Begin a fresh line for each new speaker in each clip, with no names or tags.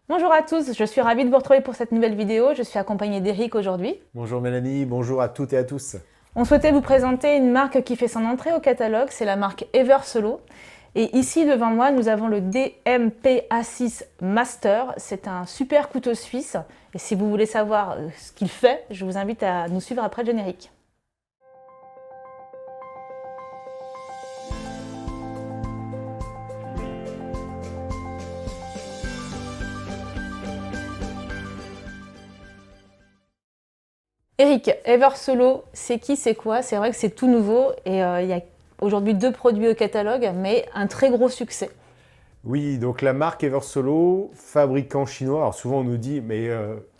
Bonjour à tous, je suis ravie de vous retrouver pour cette nouvelle vidéo. Je suis accompagnée d'Eric aujourd'hui.
Bonjour Mélanie, bonjour à toutes et à tous.
On souhaitait vous présenter une marque qui fait son entrée au catalogue, c'est la marque Eversolo. Et ici devant moi, nous avons le DMP A6 Master. C'est un super couteau suisse. Et si vous voulez savoir ce qu'il fait, je vous invite à nous suivre après le générique. Eric, Eversolo, c'est qui, c'est quoi? C'est vrai que c'est tout nouveau et il y a aujourd'hui 2 produits au catalogue, mais un très gros succès.
Oui, donc la marque Eversolo, fabricant chinois. Alors souvent on nous dit, mais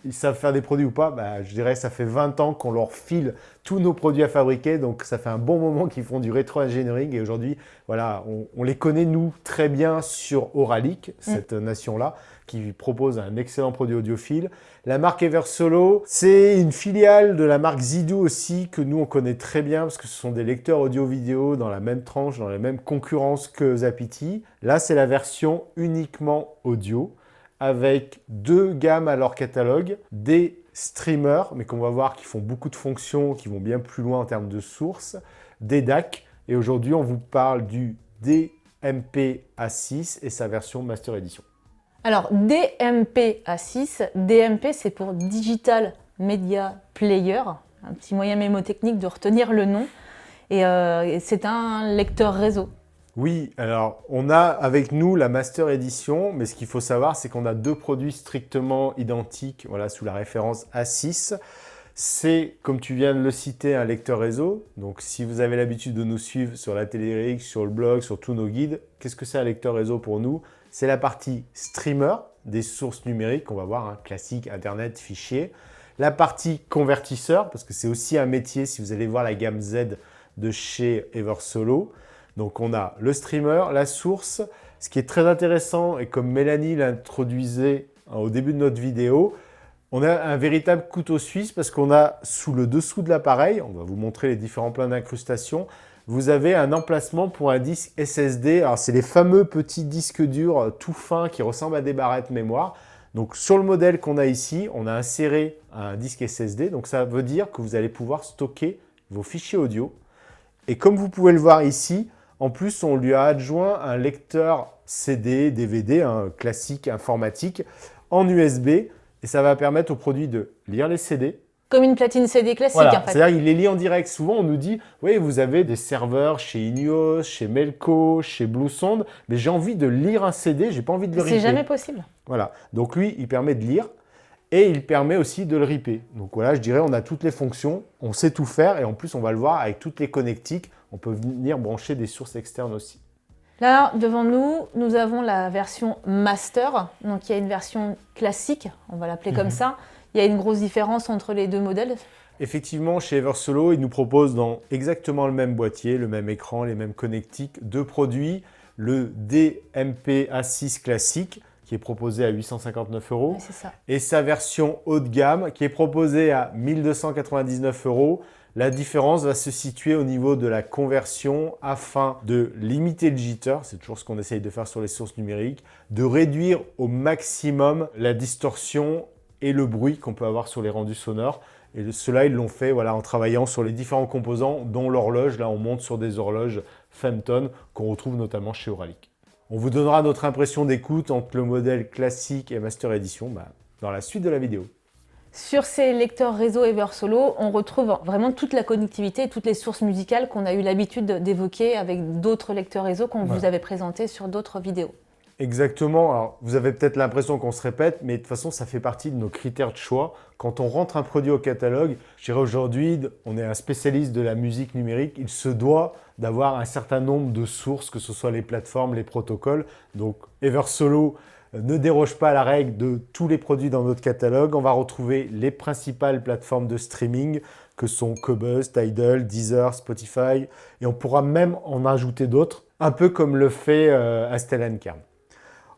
ils savent faire des produits ou pas? Je dirais que ça fait 20 ans qu'on leur file tous nos produits à fabriquer, donc ça fait un bon moment qu'ils font du rétro-engineering. Et aujourd'hui, voilà, on les connaît nous très bien sur Auralic, cette nation-là, qui propose un excellent produit audiophile. La marque Eversolo, c'est une filiale de la marque Zidou aussi, que nous on connaît très bien, parce que ce sont des lecteurs audio-vidéo dans la même tranche, dans la même concurrence que Zapiti. Là, c'est la version uniquement audio, avec 2 gammes à leur catalogue, des streamers, mais qu'on va voir qui font beaucoup de fonctions, qui vont bien plus loin en termes de sources, des DAC, et aujourd'hui on vous parle du DMP A6 et sa version Master Edition.
Alors, DMP A6, DMP c'est pour Digital Media Player, un petit moyen mémotechnique de retenir le nom, et c'est un lecteur réseau.
Oui, alors on a avec nous la Master Edition, mais ce qu'il faut savoir, c'est qu'on a 2 produits strictement identiques, voilà, sous la référence A6. C'est, comme tu viens de le citer, un lecteur réseau. Donc si vous avez l'habitude de nous suivre sur la télé, sur le blog, sur tous nos guides, qu'est-ce que c'est un lecteur réseau pour nous? C'est la partie streamer, des sources numériques, on va voir, hein, classique, internet, fichiers. La partie convertisseur, parce que c'est aussi un métier, si vous allez voir la gamme Z de chez Eversolo. Donc on a le streamer, la source. Ce qui est très intéressant, et comme Mélanie l'introduisait au début de notre vidéo, on a un véritable couteau suisse parce qu'on a sous le dessous de l'appareil, on va vous montrer les différents plans d'incrustation, vous avez un emplacement pour un disque SSD. Alors c'est les fameux petits disques durs tout fins qui ressemblent à des barrettes mémoire. Donc sur le modèle qu'on a ici, on a inséré un disque SSD. Donc ça veut dire que vous allez pouvoir stocker vos fichiers audio. Et comme vous pouvez le voir ici, en plus on lui a adjoint un lecteur CD, DVD, un classique informatique en USB. Et ça va permettre au produit de lire les CD.
Comme une platine CD classique
Voilà,
en fait.
c'est-à-dire qu'il les lit en direct. Souvent, on nous dit, oui, vous avez des serveurs chez Ineos, chez Melco, chez Bluesound, mais j'ai envie de lire un CD, j'ai pas envie de le ripper.
C'est jamais possible.
Voilà, donc lui, il permet de lire et il permet aussi de le ripper. Donc voilà, je dirais, on a toutes les fonctions, on sait tout faire et en plus, on va le voir avec toutes les connectiques, on peut venir brancher des sources externes aussi.
Là, devant nous, nous avons la version Master. Donc, il y a une version classique, on va l'appeler comme ça. Il y a une grosse différence entre les 2 modèles.
Effectivement, chez Eversolo, ils nous proposent dans exactement le même boîtier, le même écran, les mêmes connectiques, 2 produits. Le DMP A6 classique, qui est proposé à 859 €.
Ouais, c'est ça.
Et sa version haut de gamme, qui est proposée à 1299 €. La différence va se situer au niveau de la conversion afin de limiter le jitter, c'est toujours ce qu'on essaye de faire sur les sources numériques, de réduire au maximum la distorsion et le bruit qu'on peut avoir sur les rendus sonores. Et cela, ils l'ont fait voilà, en travaillant sur les différents composants, dont l'horloge. Là, on monte sur des horloges Phantom qu'on retrouve notamment chez Auralic. On vous donnera notre impression d'écoute entre le modèle classique et Master Edition dans la suite de la vidéo.
Sur ces lecteurs réseau Eversolo, on retrouve vraiment toute la connectivité et toutes les sources musicales qu'on a eu l'habitude d'évoquer avec d'autres lecteurs réseau qu'on vous avait présentés sur d'autres vidéos.
Exactement. Alors, vous avez peut-être l'impression qu'on se répète, mais de toute façon, ça fait partie de nos critères de choix. Quand on rentre un produit au catalogue, je dirais aujourd'hui, on est un spécialiste de la musique numérique, il se doit d'avoir un certain nombre de sources, que ce soit les plateformes, les protocoles. Donc, Eversolo ne déroge pas à la règle de tous les produits dans notre catalogue. On va retrouver les principales plateformes de streaming que sont Qobuz, Tidal, Deezer, Spotify, et on pourra même en ajouter d'autres, un peu comme le fait Stellencam.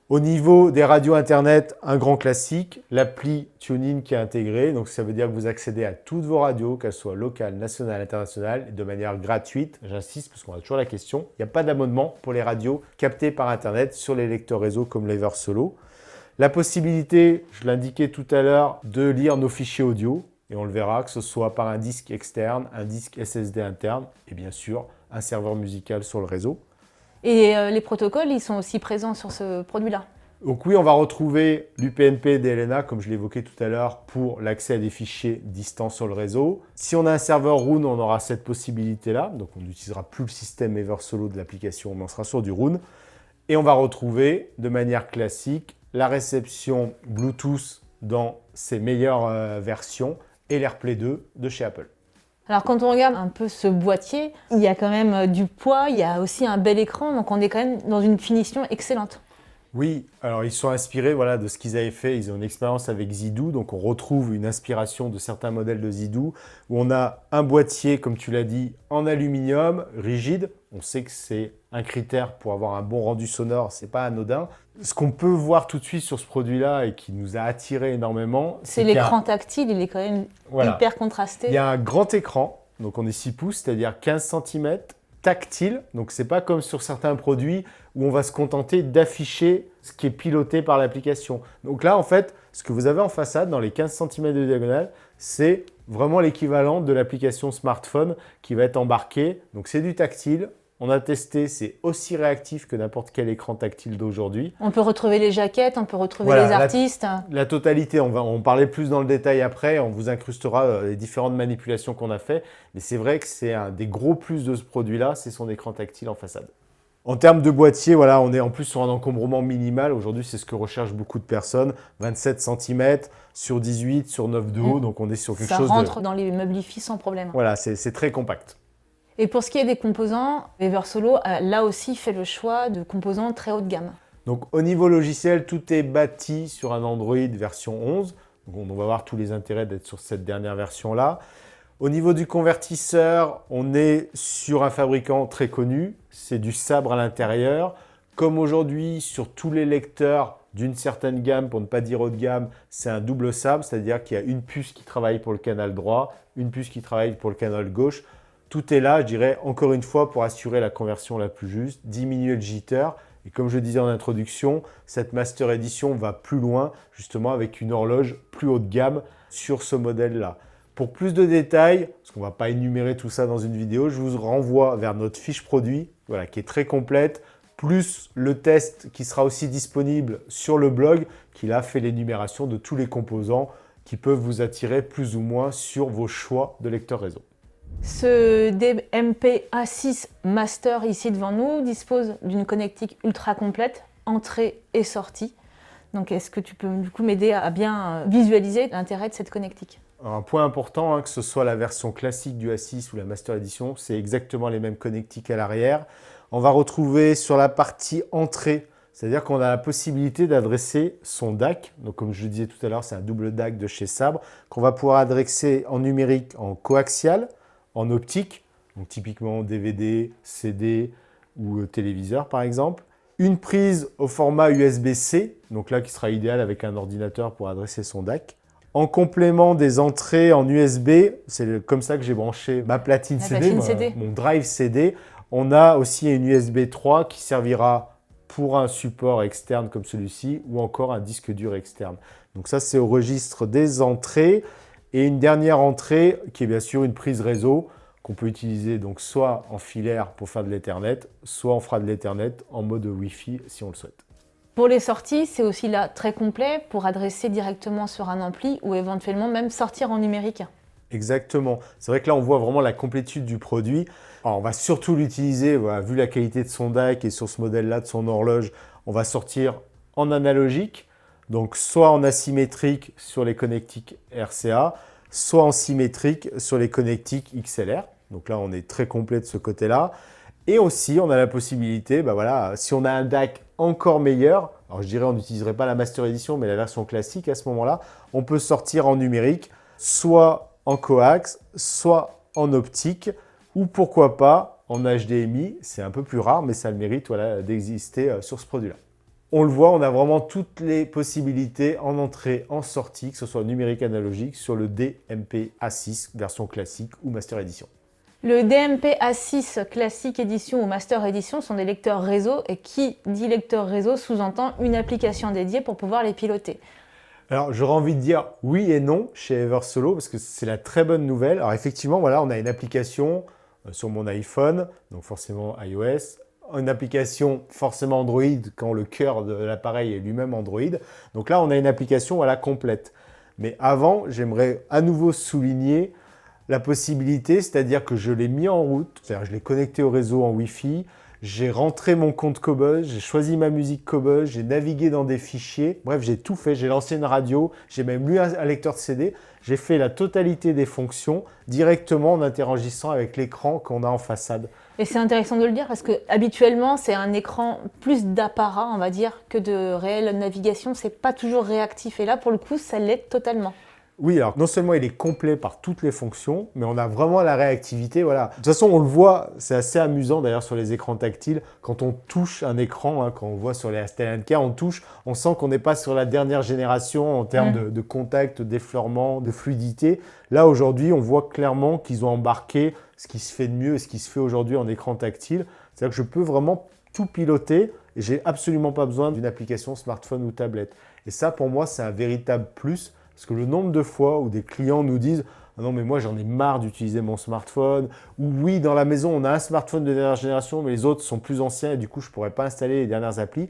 Au niveau des radios internet, un grand classique, l'appli TuneIn qui est intégrée. Donc ça veut dire que vous accédez à toutes vos radios, qu'elles soient locales, nationales, internationales, de manière gratuite. J'insiste parce qu'on a toujours la question. Il n'y a pas d'abonnement pour les radios captées par internet sur les lecteurs réseau comme l'Eversolo. La possibilité, je l'indiquais tout à l'heure, de lire nos fichiers audio, et on le verra, que ce soit par un disque externe, un disque SSD interne, et bien sûr, un serveur musical sur le réseau.
Et les protocoles, ils sont aussi présents sur ce produit-là.
Donc oui, on va retrouver l'UPnP DLNA, comme je l'évoquais tout à l'heure, pour l'accès à des fichiers distants sur le réseau. Si on a un serveur Roon, on aura cette possibilité-là. Donc on n'utilisera plus le système Eversolo de l'application, mais on sera sur du Roon. Et on va retrouver, de manière classique, la réception Bluetooth dans ses meilleures versions et l'AirPlay 2 de chez Apple.
Alors quand on regarde un peu ce boîtier, il y a quand même du poids, il y a aussi un bel écran, donc on est quand même dans une finition excellente.
Oui, alors ils sont inspirés de ce qu'ils avaient fait. Ils ont une expérience avec Zidoo, donc on retrouve une inspiration de certains modèles de Zidoo, où on a un boîtier, comme tu l'as dit, en aluminium, rigide. On sait que c'est un critère pour avoir un bon rendu sonore, c'est pas anodin. Ce qu'on peut voir tout de suite sur ce produit-là et qui nous a attiré énormément,
C'est l'écran tactile, il est quand même hyper contrasté.
Il y a un grand écran, donc on est 6 pouces, c'est-à-dire 15 cm, tactile. Donc c'est pas comme sur certains produits où on va se contenter d'afficher ce qui est piloté par l'application. Donc là, en fait, ce que vous avez en façade, dans les 15 cm de diagonale, c'est vraiment l'équivalent de l'application smartphone qui va être embarquée. Donc c'est du tactile. On a testé, c'est aussi réactif que n'importe quel écran tactile d'aujourd'hui.
On peut retrouver les jaquettes, on peut retrouver les artistes.
La totalité, on va en parler plus dans le détail après. On vous incrustera les différentes manipulations qu'on a fait. Mais c'est vrai que c'est un des gros plus de ce produit-là, c'est son écran tactile en façade. En termes de boîtier, on est en plus sur un encombrement minimal. Aujourd'hui, c'est ce que recherchent beaucoup de personnes. 27 cm sur 18, sur 9 de haut. Donc on est sur quelque chose de...
Ça rentre dans les meubles IFI sans problème.
Voilà, c'est très compact.
Et pour ce qui est des composants, Eversolo a là aussi fait le choix de composants très haut de gamme.
Donc au niveau logiciel, tout est bâti sur un Android version 11. Donc on va voir tous les intérêts d'être sur cette dernière version-là. Au niveau du convertisseur, on est sur un fabricant très connu. C'est du Sabre à l'intérieur. Comme aujourd'hui, sur tous les lecteurs d'une certaine gamme, pour ne pas dire haut de gamme, c'est un double Sabre, c'est-à-dire qu'il y a une puce qui travaille pour le canal droit, une puce qui travaille pour le canal gauche. Tout est là, je dirais, encore une fois, pour assurer la conversion la plus juste, diminuer le jitter. Et comme je disais en introduction, cette Master Edition va plus loin, justement avec une horloge plus haut de gamme sur ce modèle-là. Pour plus de détails, parce qu'on ne va pas énumérer tout ça dans une vidéo, je vous renvoie vers notre fiche produit, qui est très complète, plus le test qui sera aussi disponible sur le blog, qui là fait l'énumération de tous les composants qui peuvent vous attirer plus ou moins sur vos choix de lecteur réseau.
Ce DMP A6 Master ici devant nous dispose d'une connectique ultra complète, entrée et sortie. Donc est-ce que tu peux du coup m'aider à bien visualiser l'intérêt de cette connectique ?
Alors, un point important, que ce soit la version classique du A6 ou la Master Edition, c'est exactement les mêmes connectiques à l'arrière. On va retrouver sur la partie entrée, c'est-à-dire qu'on a la possibilité d'adresser son DAC. Donc comme je le disais tout à l'heure, c'est un double DAC de chez Sabre qu'on va pouvoir adresser en numérique, en coaxial, en optique, donc typiquement DVD, CD ou téléviseur par exemple. Une prise au format USB-C, donc là qui sera idéal avec un ordinateur pour adresser son DAC. En complément des entrées en USB, c'est comme ça que j'ai branché ma platine CD, mon drive CD. On a aussi une USB 3 qui servira pour un support externe comme celui-ci ou encore un disque dur externe. Donc ça, c'est au registre des entrées. Et une dernière entrée qui est bien sûr une prise réseau qu'on peut utiliser donc soit en filaire pour faire de l'Ethernet, soit on fera de l'Ethernet en mode Wi-Fi si on le souhaite.
Pour les sorties, c'est aussi là très complet pour adresser directement sur un ampli ou éventuellement même sortir en numérique.
Exactement. C'est vrai que là, on voit vraiment la complétude du produit. Alors, on va surtout l'utiliser, vu la qualité de son DAC et sur ce modèle-là de son horloge, on va sortir en analogique, donc soit en asymétrique sur les connectiques RCA, soit en symétrique sur les connectiques XLR. Donc là, on est très complet de ce côté-là. Et aussi, on a la possibilité, si on a un DAC encore meilleur, alors je dirais on n'utiliserait pas la Master Edition, mais la version classique à ce moment-là, on peut sortir en numérique, soit en coax, soit en optique, ou pourquoi pas en HDMI. C'est un peu plus rare, mais ça a le mérite d'exister sur ce produit-là. On le voit, on a vraiment toutes les possibilités en entrée, en sortie, que ce soit numérique analogique, sur le DMP A6 version classique ou Master Edition.
Le DMP A6 Classic Edition ou Master Edition sont des lecteurs réseau et qui dit lecteur réseau sous-entend une application dédiée pour pouvoir les piloter.
Alors, j'aurais envie de dire oui et non chez Eversolo parce que c'est la très bonne nouvelle. Alors, effectivement, voilà, on a une application sur mon iPhone, donc forcément iOS, une application forcément Android quand le cœur de l'appareil est lui-même Android. Donc là, on a une application voilà, complète. Mais avant, j'aimerais à nouveau souligner la possibilité, c'est-à-dire que je l'ai mis en route, c'est-à-dire je l'ai connecté au réseau en Wi-Fi, j'ai rentré mon compte Cobuzz, j'ai choisi ma musique Cobuzz, j'ai navigué dans des fichiers, bref, j'ai tout fait, j'ai lancé une radio, j'ai même lu un lecteur de CD, j'ai fait la totalité des fonctions directement en interagissant avec l'écran qu'on a en façade.
Et c'est intéressant de le dire parce que habituellement, c'est un écran plus d'apparat, on va dire, que de réelle navigation. C'est pas toujours réactif. Et là, pour le coup, ça l'est totalement.
Oui, alors non seulement il est complet par toutes les fonctions, mais on a vraiment la réactivité. Voilà. De toute façon, on le voit, c'est assez amusant d'ailleurs sur les écrans tactiles. Quand on touche un écran, quand on voit sur les Stellancar, on touche, on sent qu'on n'est pas sur la dernière génération en termes de contact, d'effleurement, de fluidité. Là, aujourd'hui, on voit clairement qu'ils ont embarqué ce qui se fait de mieux et ce qui se fait aujourd'hui en écran tactile. C'est-à-dire que je peux vraiment tout piloter et j'ai absolument pas besoin d'une application smartphone ou tablette. Et ça, pour moi, c'est un véritable plus. Parce que le nombre de fois où des clients nous disent « Ah non, mais moi, j'en ai marre d'utiliser mon smartphone » ou « Oui, dans la maison, on a un smartphone de dernière génération, mais les autres sont plus anciens et du coup, je ne pourrais pas installer les dernières applis. »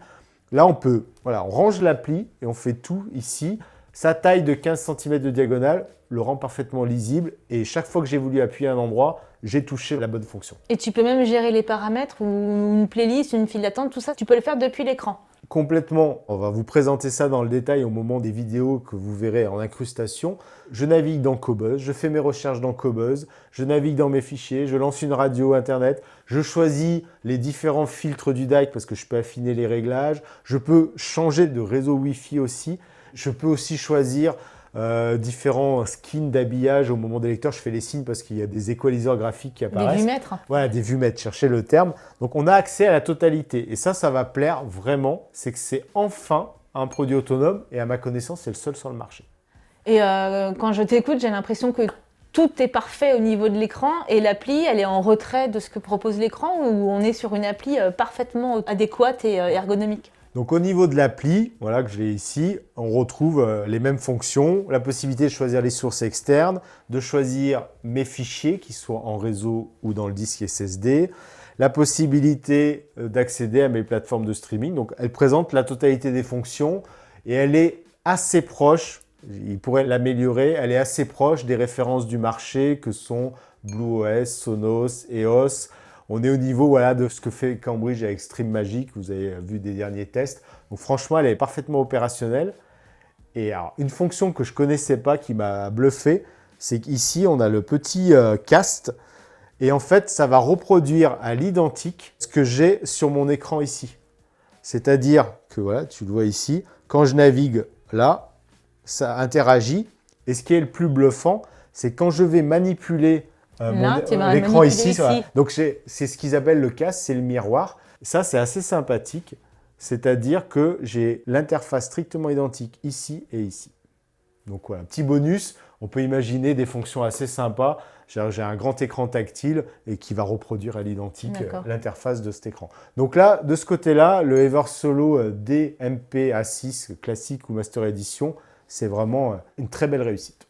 Là, on range l'appli et on fait tout ici. Sa taille de 15 cm de diagonale le rend parfaitement lisible et chaque fois que j'ai voulu appuyer à un endroit, j'ai touché la bonne fonction.
Et tu peux même gérer les paramètres ou une playlist, une file d'attente, tout ça, tu peux le faire depuis l'écran.
Complètement, on va vous présenter ça dans le détail au moment des vidéos que vous verrez en incrustation. Je navigue dans Cobuzz, je fais mes recherches dans Cobuzz, je navigue dans mes fichiers, je lance une radio internet, je choisis les différents filtres du DAC parce que je peux affiner les réglages, je peux changer de réseau Wi-Fi aussi, je peux aussi choisir différents skins d'habillage au moment des lecteurs. Je fais les signes parce qu'il y a des équaliseurs graphiques qui apparaissent.
Des vumètres.
Voilà, des vumètres, cherchez le terme. Donc on a accès à la totalité et ça va plaire vraiment. C'est que c'est enfin un produit autonome et à ma connaissance, c'est le seul sur le marché.
Et quand je t'écoute, j'ai l'impression que tout est parfait au niveau de l'écran et l'appli, elle est en retrait de ce que propose l'écran ou on est sur une appli parfaitement adéquate et ergonomique.
Donc au niveau de l'appli, voilà que je l'ai ici, on retrouve les mêmes fonctions, la possibilité de choisir les sources externes, de choisir mes fichiers qui soient en réseau ou dans le disque SSD, la possibilité d'accéder à mes plateformes de streaming. Donc elle présente la totalité des fonctions et elle est assez proche, il pourrait l'améliorer, elle est assez proche des références du marché que sont BlueOS, Sonos, EOS. On est au niveau de ce que fait Cambridge avec Stream Magic, vous avez vu des derniers tests. Donc franchement, elle est parfaitement opérationnelle. Et alors, une fonction que je ne connaissais pas qui m'a bluffé, c'est qu'ici, on a le petit cast. Et en fait, ça va reproduire à l'identique ce que j'ai sur mon écran ici. C'est-à-dire que, voilà, tu le vois ici, quand je navigue là, ça interagit. Et ce qui est le plus bluffant, c'est quand je vais manipuler l'écran ici. Voilà. Donc, c'est ce qu'ils appellent le casque, c'est le miroir. Ça, c'est assez sympathique. C'est-à-dire que j'ai l'interface strictement identique ici et ici. Donc, voilà, petit bonus. On peut imaginer des fonctions assez sympas. J'ai un grand écran tactile et qui va reproduire à l'identique l'interface de cet écran. Donc là, de ce côté-là, le Eversolo DMP A6 classique ou Master Edition, c'est vraiment une très belle réussite.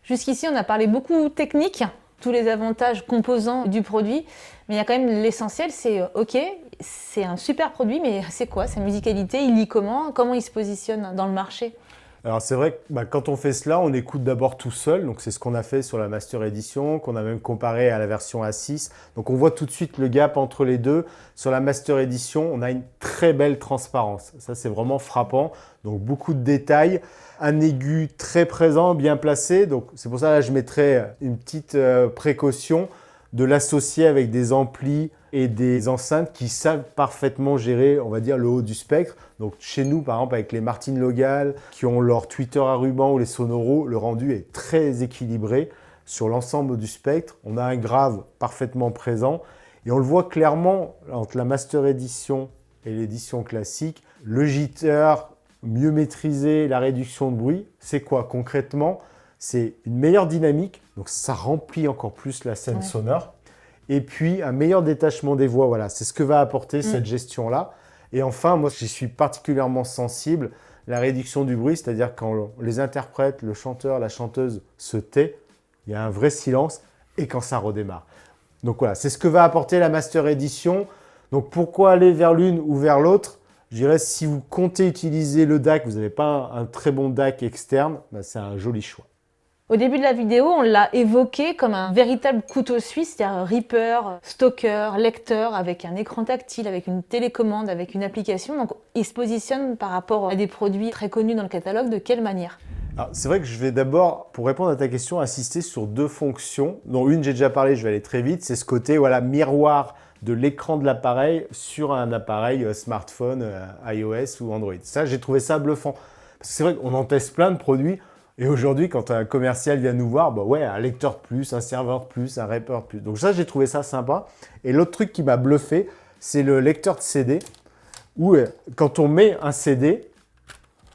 Jusqu'ici, on a parlé beaucoup technique, tous les avantages composants du produit, mais il y a quand même l'essentiel, c'est ok, c'est un super produit, mais c'est quoi sa musicalité? Il lit comment il se positionne dans le marché?
Alors c'est vrai que quand on fait cela, on écoute d'abord tout seul, donc c'est ce qu'on a fait sur la Master Edition, qu'on a même comparé à la version A6. Donc on voit tout de suite le gap entre les deux. Sur la Master Edition, on a une très belle transparence. Ça c'est vraiment frappant, donc beaucoup de détails. Un aigu très présent, bien placé, donc c'est pour ça que je mettrais une petite précaution de l'associer avec des amplis et des enceintes qui savent parfaitement gérer, on va dire, le haut du spectre. Donc chez nous, par exemple, avec les Martin Logal, qui ont leur tweeter à ruban ou les Sonoro, le rendu est très équilibré sur l'ensemble du spectre. On a un grave parfaitement présent et on le voit clairement entre la Master Edition et l'édition classique. Le jitter mieux maîtrisé, la réduction de bruit, c'est quoi concrètement? C'est une meilleure dynamique, donc ça remplit encore plus la scène sonore. et puis un meilleur détachement des voix. Voilà, c'est ce que va apporter cette gestion-là. Et enfin, moi, j'y suis particulièrement sensible, la réduction du bruit, c'est-à-dire quand les interprètes, le chanteur, la chanteuse se tait, il y a un vrai silence, et quand ça redémarre. Donc voilà, c'est ce que va apporter la Master Edition. Donc pourquoi aller vers l'une ou vers l'autre? Je dirais, si vous comptez utiliser le DAC, vous n'avez pas un très bon DAC externe, bah, c'est un joli choix.
Au début de la vidéo, on l'a évoqué comme un véritable couteau suisse, c'est-à-dire Reaper, Stoker, lecteur, avec un écran tactile, avec une télécommande, avec une application. Donc il se positionne par rapport à des produits très connus dans le catalogue. De quelle manière?
C'est vrai que je vais d'abord, pour répondre à ta question, insister sur deux fonctions. Dont une, j'ai déjà parlé, je vais aller très vite, c'est ce côté miroir de l'écran de l'appareil sur un appareil smartphone, iOS ou Android. Ça, j'ai trouvé ça bluffant. Parce que c'est vrai qu'on en teste plein de produits. Et aujourd'hui, quand un commercial vient nous voir, un lecteur de plus, un serveur de plus, un Reaper de plus. Donc ça, j'ai trouvé ça sympa. Et l'autre truc qui m'a bluffé, c'est le lecteur de CD, où quand on met un CD,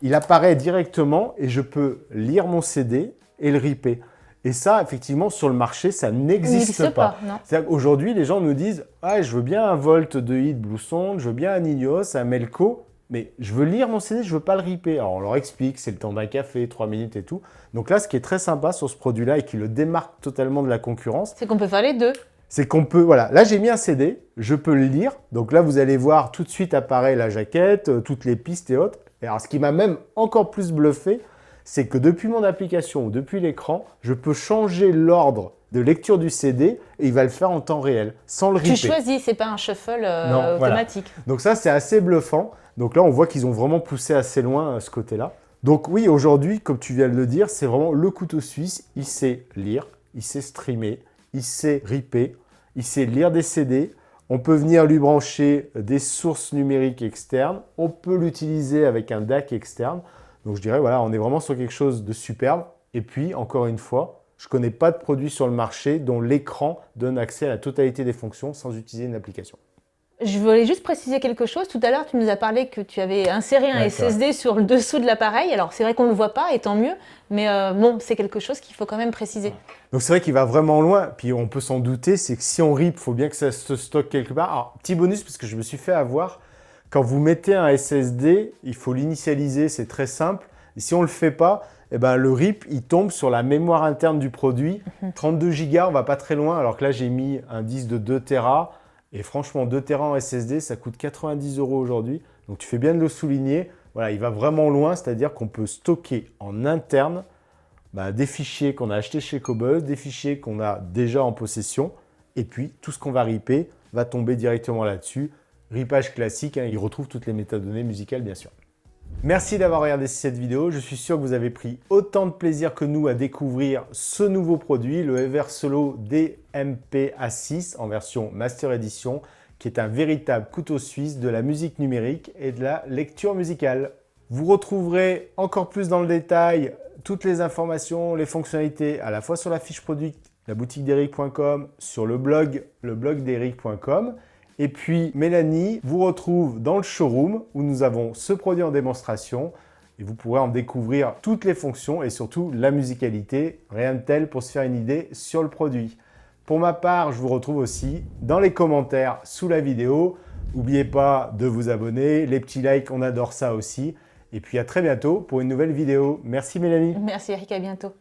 il apparaît directement et je peux lire mon CD et le ripper. Et ça, effectivement, sur le marché, ça n'existe pas. C'est-à-dire qu'aujourd'hui, les gens nous disent « Ah, je veux bien un Volt de Hit Blue Sound, je veux bien un Ineos, un Melco, mais je veux lire mon CD, je ne veux pas le ripper. » Alors, on leur explique, c'est le temps d'un café, 3 minutes et tout. Donc là, ce qui est très sympa sur ce produit-là et qui le démarque totalement de la concurrence,
c'est qu'on peut faire les deux.
C'est qu'on peut, là j'ai mis un CD, je peux le lire. Donc là, vous allez voir tout de suite apparaît la jaquette, toutes les pistes et autres. Et alors, ce qui m'a même encore plus bluffé, c'est que depuis mon application ou depuis l'écran, je peux changer l'ordre de lecture du CD et il va le faire en temps réel, sans le ripper.
Tu choisis, c'est pas un shuffle
Non,
automatique.
Voilà. Donc ça, c'est assez bluffant. Donc là, on voit qu'ils ont vraiment poussé assez loin ce côté-là. Donc oui, aujourd'hui, comme tu viens de le dire, c'est vraiment le couteau suisse. Il sait lire, il sait streamer, il sait ripper, il sait lire des CD. On peut venir lui brancher des sources numériques externes. On peut l'utiliser avec un DAC externe. Donc je dirais, on est vraiment sur quelque chose de superbe. Et puis, encore une fois, je ne connais pas de produit sur le marché dont l'écran donne accès à la totalité des fonctions sans utiliser une application.
Je voulais juste préciser quelque chose. Tout à l'heure, tu nous as parlé que tu avais inséré un SSD sur le dessous de l'appareil. Alors, c'est vrai qu'on ne le voit pas, et tant mieux. Mais bon, c'est quelque chose qu'il faut quand même préciser.
Donc, c'est vrai qu'il va vraiment loin. Puis, on peut s'en douter, c'est que si on rip, il faut bien que ça se stocke quelque part. Alors, petit bonus, parce que je me suis fait avoir. Quand vous mettez un SSD, il faut l'initialiser, c'est très simple. Et si on ne le fait pas, le RIP, il tombe sur la mémoire interne du produit. 32 Go, on ne va pas très loin. Alors que là, j'ai mis un disque de 2 Tera. Et franchement, 2 Tera en SSD, ça coûte 90 € aujourd'hui. Donc, tu fais bien de le souligner. Voilà, il va vraiment loin, c'est-à-dire qu'on peut stocker en interne des fichiers qu'on a achetés chez Cobuzz, des fichiers qu'on a déjà en possession. Et puis, tout ce qu'on va ripper va tomber directement là-dessus. Ripage classique, il retrouve toutes les métadonnées musicales, bien sûr. Merci d'avoir regardé cette vidéo. Je suis sûr que vous avez pris autant de plaisir que nous à découvrir ce nouveau produit, le Eversolo DMP-A6 en version Master Edition, qui est un véritable couteau suisse de la musique numérique et de la lecture musicale. Vous retrouverez encore plus dans le détail toutes les informations, les fonctionnalités à la fois sur la fiche produit, la boutique d'Eric.com, sur le blog d'Eric.com. Et puis Mélanie vous retrouve dans le showroom où nous avons ce produit en démonstration et vous pourrez en découvrir toutes les fonctions et surtout la musicalité, rien de tel pour se faire une idée sur le produit. Pour ma part, je vous retrouve aussi dans les commentaires sous la vidéo. N'oubliez pas de vous abonner, les petits likes, on adore ça aussi. Et puis à très bientôt pour une nouvelle vidéo. Merci Mélanie.
Merci Eric, à bientôt.